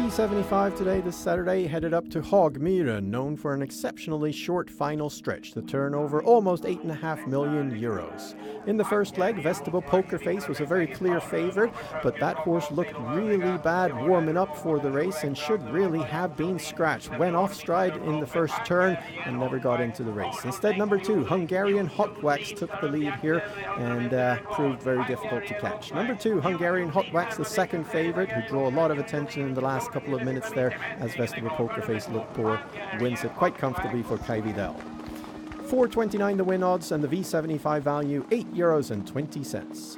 V75 today, this Saturday, headed up to Hagmyren, known for an exceptionally short final stretch. The turnover almost 8.5 million euros. In the first leg, Vestable Pokerface was a very clear favorite, but that horse looked really bad warming up for the race and should really have been scratched. Went off stride in the first turn and never got into the race. Instead, number 2, Hungarian Hot Wax, took the lead here and proved very difficult to catch. Number 2, Hungarian Hot Wax, the second favorite, who drew a lot of attention in the last couple of minutes there as Vestable Pokerface looked poor, wins it quite comfortably for Kai Vidal. 4.29 the win odds and the V75 value €8.20.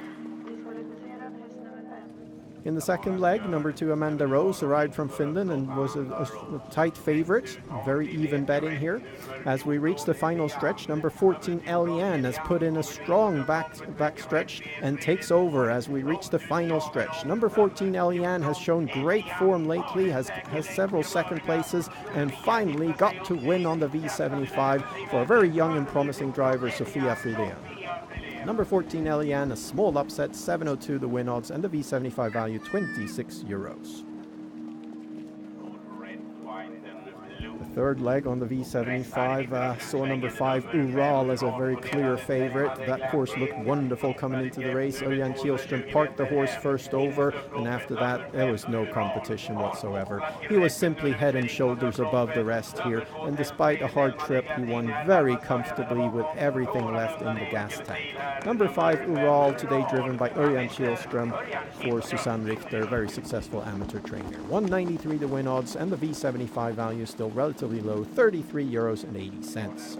In the second leg, number 2 Amanda Rose arrived from Finland and was a tight favorite. Very even betting here. As we reach the final stretch, number 14 Eliane has put in a strong back stretch and takes over as we reach the final stretch. Number 14 Eliane has shown great form lately, has several second places, and finally got to win on the V75 for a very young and promising driver, Sofia Fridén. Number 14 Eliane, a small upset, 7.02 the win odds, and the V75 value €26. The third leg on the V75 saw number 5 Ural as a very clear favorite. That horse looked wonderful coming into the race. Örjan Kihlström parked the horse first over, and after that there was no competition whatsoever. He was simply head and shoulders above the rest here, and despite a hard trip, he won very comfortably with everything left in the gas tank. Number 5 Ural, today driven by Örjan Kihlström for Susanne Richter, very successful amateur trainer. 193 the win odds, and the V75 value still relatively low, €33.80.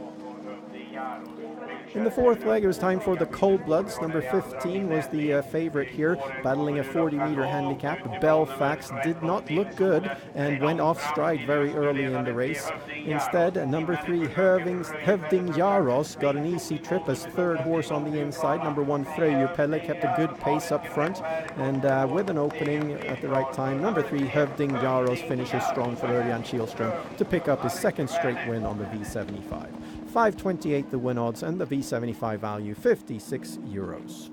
In the fourth leg, it was time for the Cold Bloods. Number 15 was the favorite here, battling a 40-meter handicap. Belfax did not look good and went off stride very early in the race. Instead, number 3 Hövding Jaros got an easy trip as third horse on the inside. Number 1 Fröjupelle kept a good pace up front, and with an opening at the right time, number 3 Hövding Jaros finishes strong for Örjan Kihlström to pick up his second straight win on the V75. 5.28 the win odds, and the V75 value €56.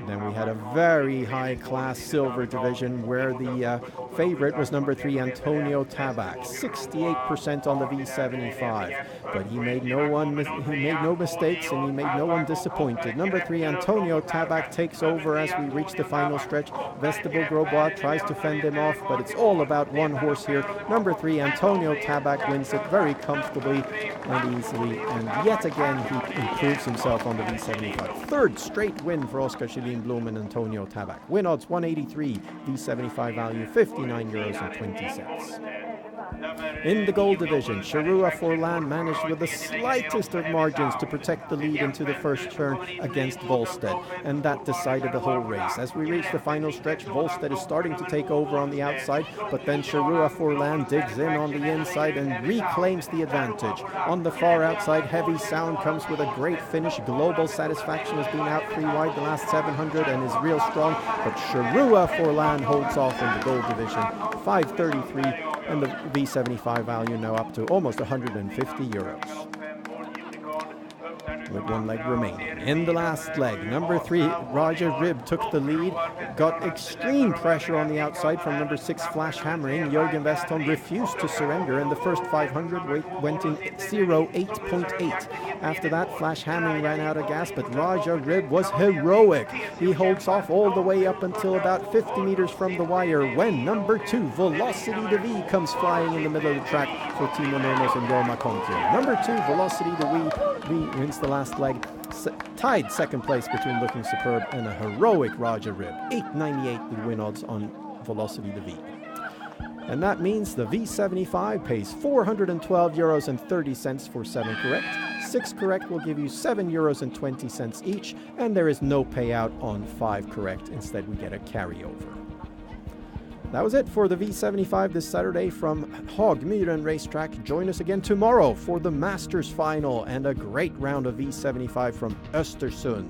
Then we had a very high-class silver division where the favorite was number 3 Antonio Tabak, 68% on the V75, but he made no mistakes and he made no one disappointed. Number 3 Antonio Tabak takes over as we reach the final stretch. Vestable Grosbois tries to fend him off, but it's all about one horse here. Number 3 Antonio Tabak wins it very comfortably and easily, and yet again he improves himself on the V75. Third straight win for Oscar Kjellin Blom and Antonio Tabak. Win odds 183, V75 value €59.20. In the gold division, Charua Forlan managed with the slightest of margins to protect the lead into the first turn against Volstead, and that decided the whole race. As we reach the final stretch, Volstead is starting to take over on the outside, but then Charua Forlan digs in on the inside and reclaims the advantage. On the far outside, Heavy Sound comes with a great finish. Global Satisfaction has been out 3 wide the last 700 and is real strong, but Charua Forlan holds off in the gold division. 5.33, and the V75 value now up to almost €150. With one leg remaining. In the last leg, number 3 Raja Rib took the lead, got extreme pressure on the outside from number 6 Flash Hammering. Jürgen Westholm refused to surrender, and the first 500 went in 08.8. After that, Flash Hammering ran out of gas, but Raja Rib was heroic. He holds off all the way up until about 50 meters from the wire when number 2 Velocity de V comes flying in the middle of the track for Timo Nurmos and Roma Conti. Number 2 Velocity de V wins the last leg, tied second place between Looking Superb and a heroic Raja Rib. 8.98 the win odds on Velocity de V. And that means the V75 pays €412.30 for 7 correct. 6 correct will give you €7.20 each, and there is no payout on 5 correct. Instead, we get a carryover. That was it for the V75 this Saturday from Hagmyren Racetrack. Join us again tomorrow for the Masters Final and a great round of V75 from Östersund.